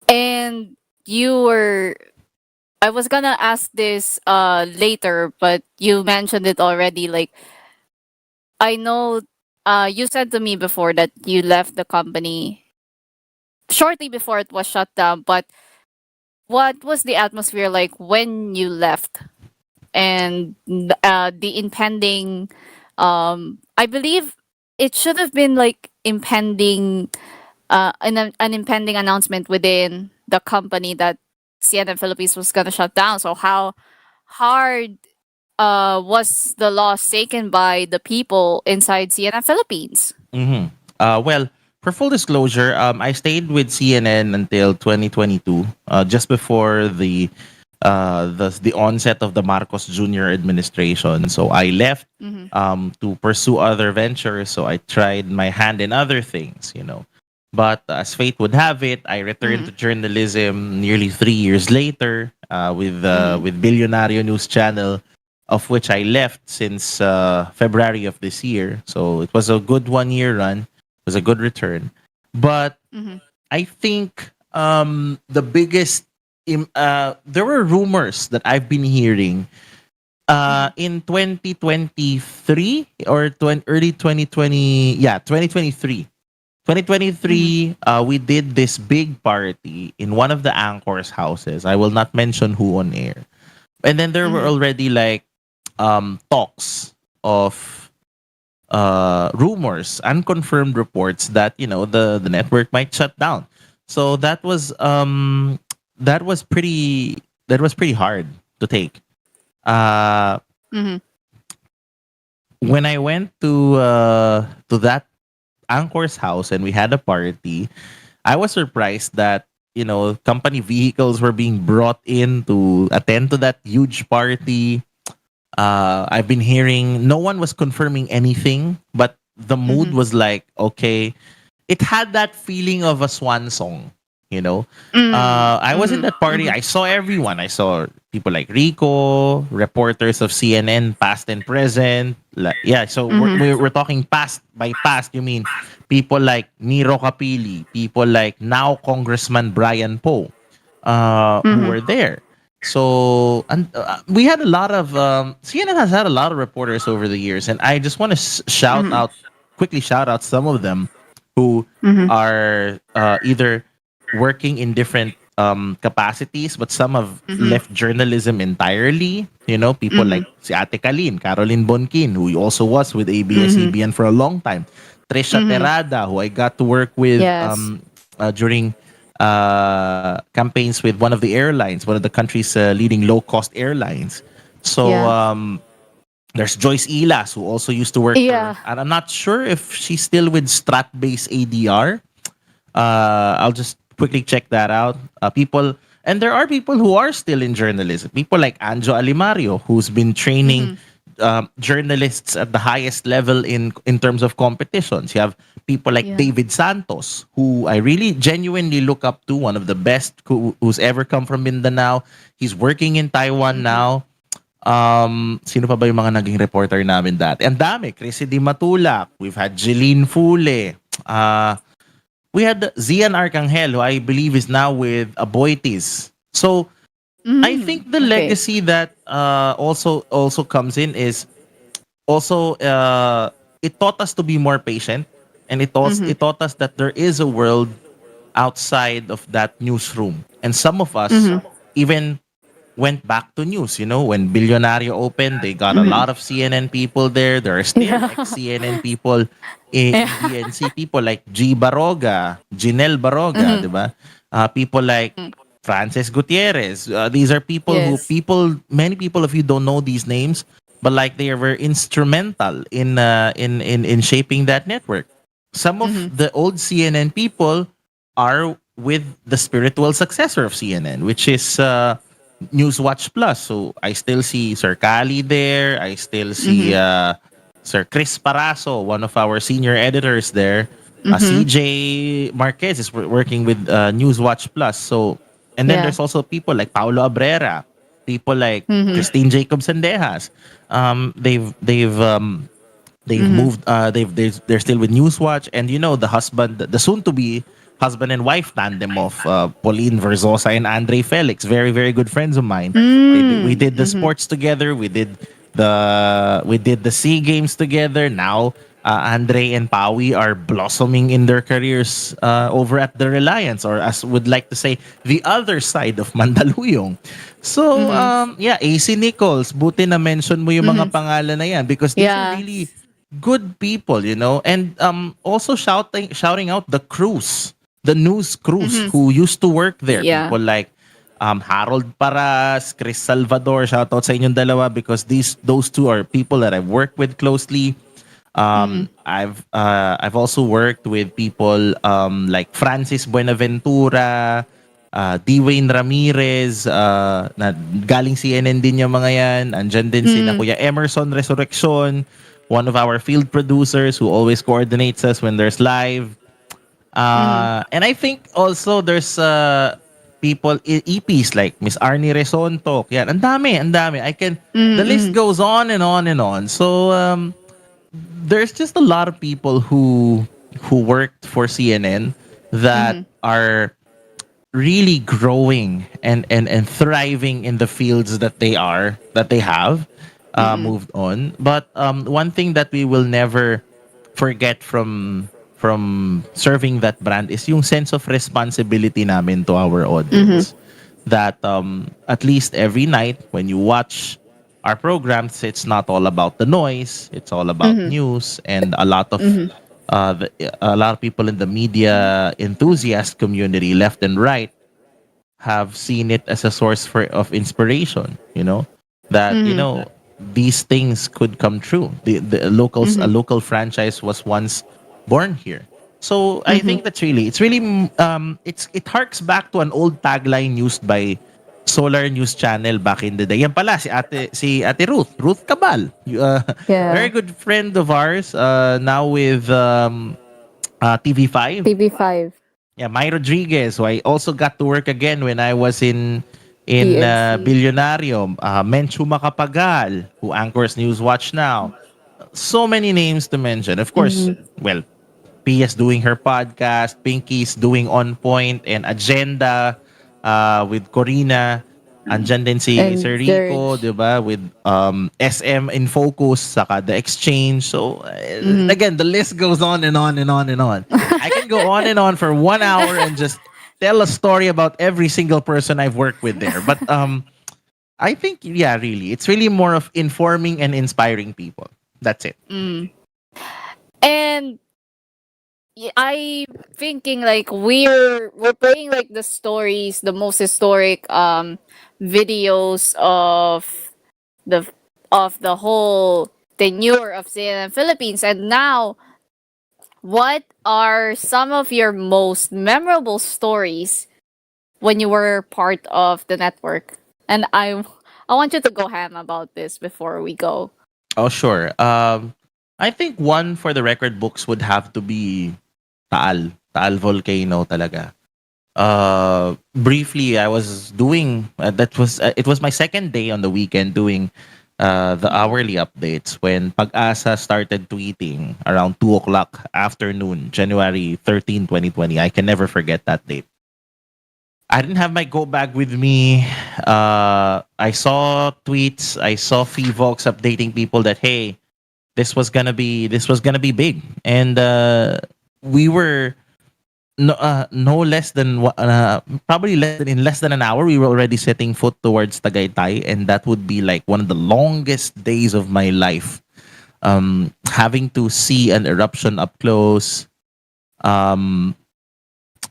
And you were I was gonna ask this later, but you mentioned it already. Like I know you said to me before that you left the company shortly before it was shut down, but what was the atmosphere like when you left and the impending I believe it should have been like impending an impending announcement within the company that CNN Philippines was gonna shut down. So how hard was the loss taken by the people inside CNN Philippines? Mm-hmm. Well, for full disclosure, I stayed with CNN until 2022, just before the onset of the Marcos Jr. administration. So I left Mm-hmm. to pursue other ventures. So I tried my hand in other things, you know. But as fate would have it, I returned Mm-hmm. to journalism nearly 3 years later Mm-hmm. with Billionario News Channel, of which I left since February of this year. So it was a good 1 year run. It was a good return. But Mm-hmm. I think the biggest there were rumors that I've been hearing Mm-hmm. in 2023 or early 2020, yeah, 2023. Mm-hmm. 2023, we did this big party in one of the anchors' houses. I will not mention who on air. And then there were already like talks of rumors, unconfirmed reports that the network might shut down. So that was pretty that was pretty hard to take. Uh, Mm-hmm. when I went to that Anchor's house and we had a party, I was surprised that company vehicles were being brought in to attend to that huge party. I've been hearing no one was confirming anything, but the mood was like, okay, it had that feeling of a swan song, you know. I was in that party. I saw everyone. I saw people like Rico, reporters of CNN, past and present. Yeah, so we're talking past. By past, you mean people like Miro Capili, people like now Congressman Brian Poe, who were there. So and we had a lot of CNN has had a lot of reporters over the years, and I just want to quickly shout out some of them who are either working in different capacities, but some have left journalism entirely. People like si Ate Caroline Bonkin, who also was with ABS-CBN for a long time. Trisha Terada, who I got to work with Yes. during campaigns with one of the airlines, one of the country's leading low-cost airlines. So Yeah. there's Joyce Ilas, who also used to work Yeah. for, and I'm not sure if she's still with Strat-based ADR. I'll just quickly check that out. And there are people who are still in journalism. People like Anjo Alimario, who's been training journalists at the highest level in terms of competitions. You have people like Yeah. David Santos, who I really genuinely look up to, one of the best who's ever come from Mindanao. He's working in Taiwan now. Sino pa ba yung mga naging reporter namin dati? Ang dami. Chrissy Di Matulak. We've had Jeline Fule. We had Zian Arcangel, who I believe is now with Aboitiz. So, I think the Okay. legacy that also comes in is also it taught us to be more patient, and it taught us that there is a world outside of that newsroom, and some of us even went back to news. When Billionario opened, they got a lot of CNN people there. There are still ex-CNN people in BNC. People like G. Baroga, Jinel Baroga, di ba? People like Frances Gutierrez. These are people who Yes. many people of you don't know these names, but like they are very instrumental in shaping that network. Some of the old CNN people are with the spiritual successor of CNN, which is Newswatch Plus. So I still see Sir Kali there. I still see Sir Chris Paraso, one of our senior editors there. CJ Marquez is working with Newswatch Plus. So, and then Yeah. there's also people like Paulo Abrera, people like Christine Jacob Sendejas. They've moved. They're still with Newswatch, and the soon to be husband and wife tandem of Pauline Verzosa and Andre Felix, very very good friends of mine. We did the sports together. We did the Sea Games together. Now Andre and Pawi are blossoming in their careers over at the Reliance, or as would like to say, the other side of Mandaluyong. So yeah, AC Nichols, buti na mention mo yung mga pangalan na yan, because these are Yeah. really good people, and also shouting out the crews, the news crews who used to work there. Yeah. People like Harold Paras, Chris Salvador, shout out sa inyong dalawa, because those two are people that I've worked with closely. I've also worked with people like Francis Buenaventura, Dwayne Ramirez, na galing CNN din yung mga yan. Andyan din sina Kuya Emerson Resurrection, one of our field producers who always coordinates us when there's live. And I think also there's people, EPs like Miss Arnie Resonto. Yan, ang dami. The list goes on and on and on. So, there's just a lot of people who worked for CNN that are really growing and thriving in the fields that they have moved on. But one thing that we will never forget from serving that brand is yung sense of responsibility namin to our audience. that at least every night when you watch our programs, it's not all about the noise. It's all about news, and a lot of people in the media enthusiast community, left and right, have seen it as a source of inspiration. That these things could come true. The locals A local franchise was once born here. So I think it's really it harks back to an old tagline used by Solar News Channel back in the day. Yan pala si Ate Ruth Cabal, very Yeah. good friend of ours, now with TV5. TV5. Yeah, Mai Rodriguez, who I also got to work again when I was in PNC. Billionario. Menchu Macapagal, who anchors Newswatch now. So many names to mention. Of course, well, Pia's doing her podcast, Pinky's doing On Point and Agenda with Corina. Andyan din si And Sir Rico, George. di ba? With SM in Focus, saka The Exchange. So, again, the list goes on and on and on and on. I can go on and on for 1 hour and just tell a story about every single person I've worked with there. But I think, yeah, really, it's really more of informing and inspiring people. That's it. And I thinking like we're playing like the stories, the most historic videos the of the whole tenure of CNN Philippines. And now, what are some of your most memorable stories when you were part of the network? And I want you to go ham about this before we go. Oh, sure. I think one for the record books would have to be Taal volcano talaga. Briefly, I was doing it was my second day on the weekend doing the hourly updates when Pag-asa started tweeting around 2 o'clock afternoon, January 13, 2020. I can never forget that date. I didn't have my go bag with me. I saw tweets, I saw Fevox updating people that, hey, this was gonna be big, and we were no less than probably less than an hour. We were already setting foot towards Tagaytay, and that would be like one of the longest days of my life. Having to see an eruption up close, um,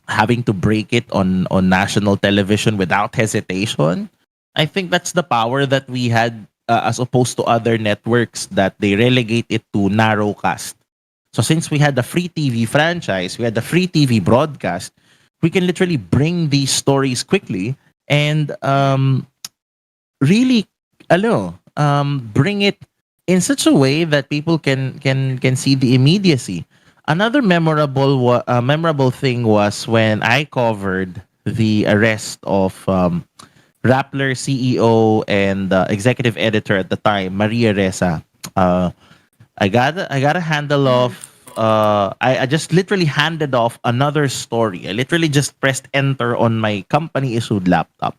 having to break it on national television without hesitation. I think that's the power that we had, as opposed to other networks that they relegate it to narrowcast. So since we had the free TV franchise, we had the free TV broadcast, we can literally bring these stories quickly and really, bring it in such a way that people can see the immediacy. Another memorable thing was when I covered the arrest of Rappler CEO and executive editor at the time, Maria Reza. Uh, I got a handle of I just literally handed off another story. I literally just pressed enter on my company issued laptop.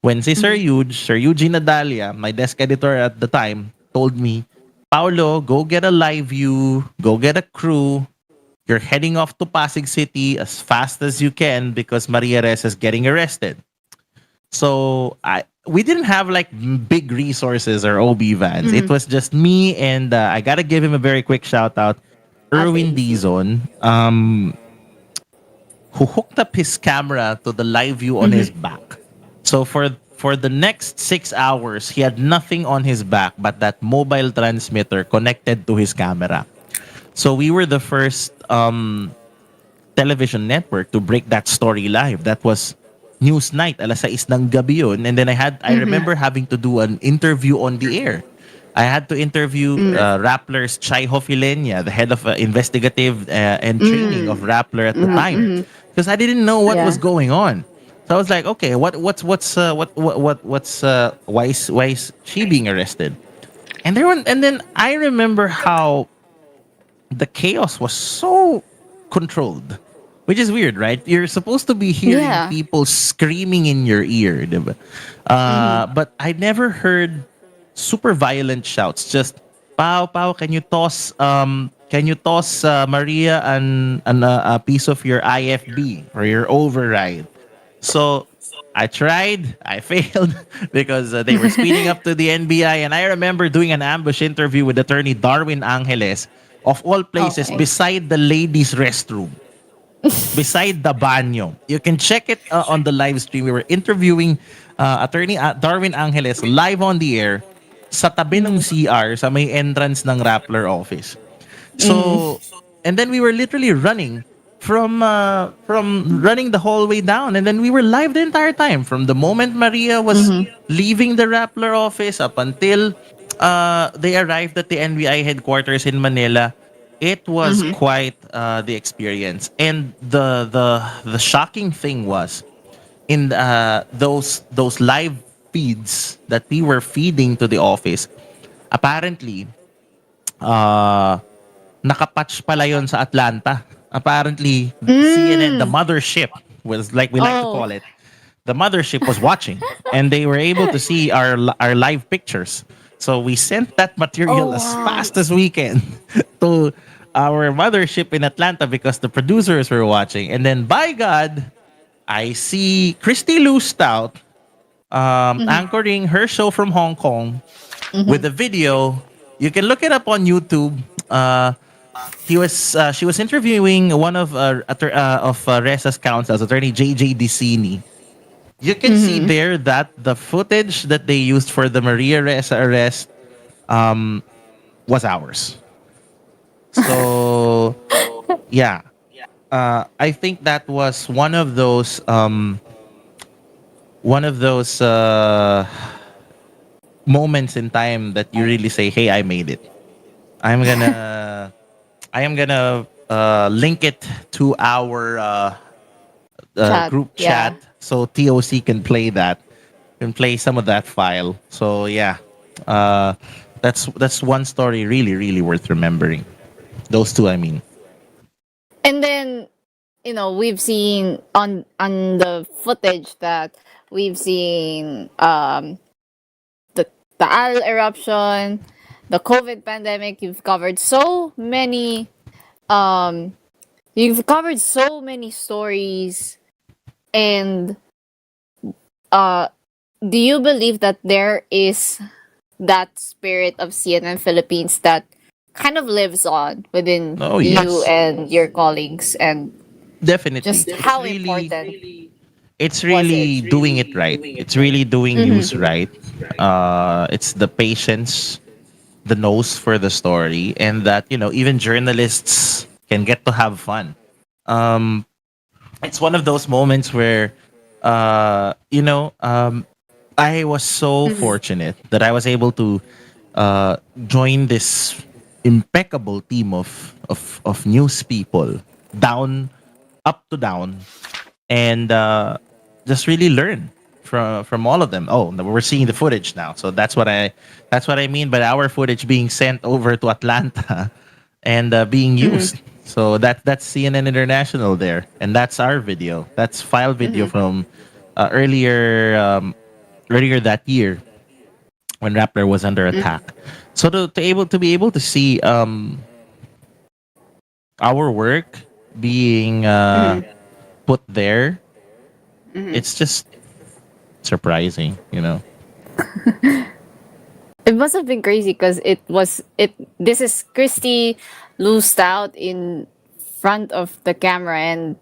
When si Sir Eugene Adalia, my desk editor at the time, told me, Paulo, go get a live view, go get a crew. You're heading off to Pasig City as fast as you can because Maria Reza is getting arrested. So we didn't have like big resources or OB vans. It was just me, and I gotta give him a very quick shout out, Ate Erwin AC. Dizon, who hooked up his camera to the live view on his back. So for the next 6 hours, he had nothing on his back but that mobile transmitter connected to his camera. So we were the first television network to break that story live. That was News Night, alas 6 ng gabi yun. And then I remember having to do an interview on the air. I had to interview Rappler's Chai Hofilenya, the head of investigative and training of Rappler at the time, because I didn't know what was Yeah. going on. So I was like, okay, why is she being arrested? And then I remember how the chaos was so controlled, which is weird, right? You're supposed to be hearing Yeah. people screaming in your ear, diba? But I never heard super violent shouts. Just, "Pau, Pau, can you toss Maria a piece of your IFB or your override?" So I tried, I failed because they were speeding up to the NBI. And I remember doing an ambush interview with attorney Darwin Angeles, of all places, Okay. beside the ladies' restroom, beside the banyo. You can check it on the live stream. We were interviewing attorney Darwin Angeles live on the air sa tabi ng CR sa may entrance ng Rappler office. So, and then we were literally running from running the whole way down, and then we were live the entire time from the moment Maria was leaving the Rappler office up until they arrived at the NBI headquarters in Manila. It was quite the experience, and the shocking thing was in those live feeds that we were feeding to the office. Apparently, uh, nakapatch pala yon sa Atlanta. Apparently, CNN, the mothership, was like we like to Oh. call it, the mothership was watching, and they were able to see our live pictures. So we sent that material Oh as wow. fast as we can to our mothership in Atlanta because the producers were watching. And then, by God, I see Christy Lou Stout anchoring her show from Hong Kong with a video. You can look it up on YouTube. She was interviewing one of Resa's counsels, attorney JJ Dicini. You can see there that the footage that they used for the Maria Ressa arrest was ours. So yeah, I think that was one of those moments in time that you really say, "Hey, I made it." I'm gonna I am gonna link it to our Chat. group Yeah. chat so TOC can play some of that file. So yeah, uh, that's one story really worth remembering. Those two, I mean. And then, we've seen on the footage that we've seen the Al eruption, the COVID pandemic. Um you've covered so many stories, and uh do you believe that there is that spirit of CNN Philippines that kind of lives on within Oh you yes, and your colleagues, and definitely. just how important It's was it? really doing it right. It's really doing news Mm-hmm. right. It's the patience, the nose for the story, and that even journalists can get to have fun. Um, it's one of those moments where, I was so fortunate that I was able to join this impeccable team of news people, down, up to down, and just really learn from all of them. Oh, we're seeing the footage now, so that's what I mean by our footage being sent over to Atlanta and being used. So that's CNN International there, and that's our video. That's file video from earlier that year when Rappler was under attack. So to be able to see our work being put there, it's just surprising. It must have been crazy because this is Christy loosed out in front of the camera, and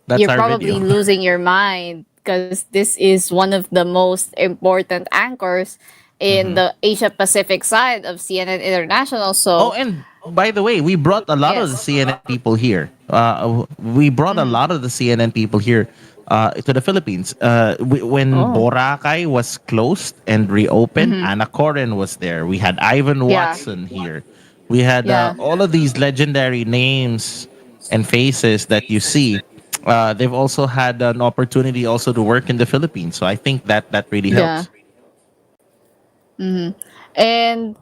That's you're our probably video. losing your mind because this is one of the most important anchors in the Asia Pacific side of CNN International. Oh, So, and by the way, we brought a lot of the yes. CNN people here. We brought a lot of the CNN people here to the Philippines. When Oh. Boracay was closed and reopened, Anna Coren was there. We had Ivan Yeah. Watson here. We had Yeah. all of these legendary names and faces that you see. They've also had an opportunity also to work in the Philippines. So I think that really Yeah. helps. And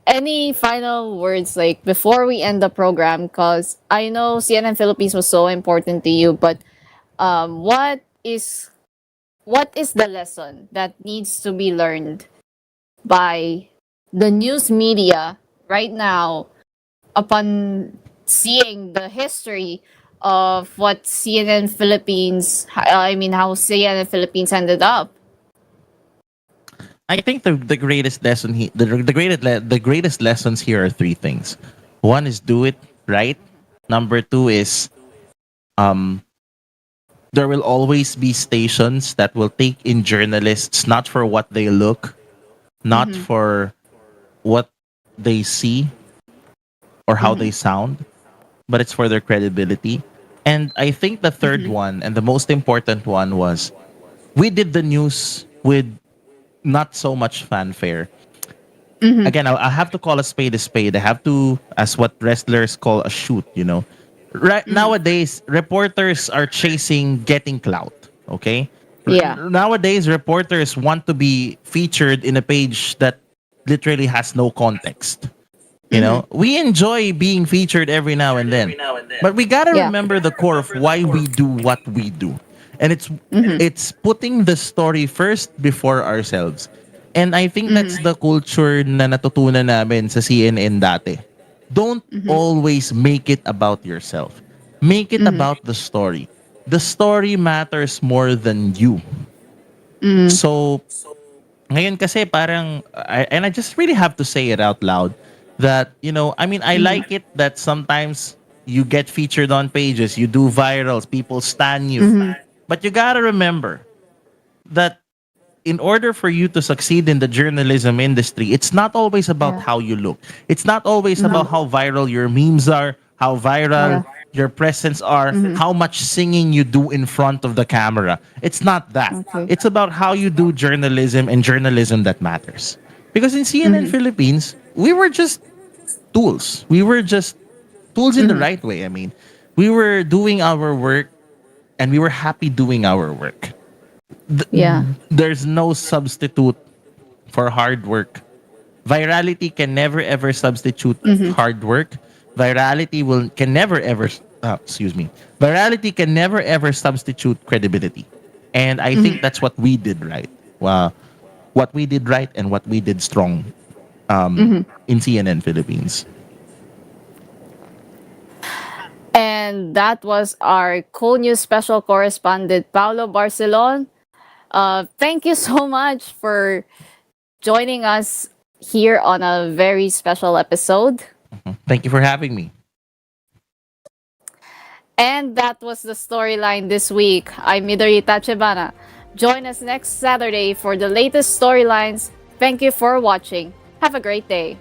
any final words like before we end the program, because I know CNN Philippines was so important to you, but what is the lesson that needs to be learned by the news media right now upon seeing the history of what CNN Philippines, how CNN Philippines ended up. I think the greatest lesson the greatest lessons here are three things. One is do it right. Number two is um there will always be stations that will take in journalists not for what they look, not for what they see or how they sound, but it's for their credibility. And I think the third one and the most important one was we did the news with not so much fanfare. Again, I have to call a spade a spade. I have to, as what wrestlers call a shoot, you know. Right nowadays, reporters are chasing getting clout. Okay, Yeah. nowadays reporters want to be featured in a page that literally has no context. You know, we enjoy being featured every now and then, but we gotta Yeah. remember the core of why we do what we do, and it's putting the story first before ourselves. And I think that's the culture na natutunan namin sa CNN dati. Don't always make it about yourself. Make it about the story. The story matters more than you. So ngayon kasi parang and I just really have to say it out loud that I mean I like it that sometimes you get featured on pages, you do virals, people stan you. But you got to remember that in order for you to succeed in the journalism industry, it's not always about how you look. It's not always about how viral your memes are, how viral your presence are, how much singing you do in front of the camera. It's not that. Okay. It's about how you do journalism and journalism that matters. Because in CNN Philippines, we were just tools. We were just tools in the right way. I mean, we were doing our work and we were happy doing our work. Yeah. There's no substitute for hard work. Virality can never ever substitute hard work. Can never ever excuse me. Virality can never ever substitute credibility. And I think that's what we did right. What we did right and what we did strong in CNN Philippines. And that was our Cool News special correspondent, Paolo Barcelon. Thank you so much for joining us here on a very special episode. Thank you for having me. And that was the storyline this week. I'm Midori Tachibana. Join us next Saturday for the latest storylines. Thank you for watching. Have a great day.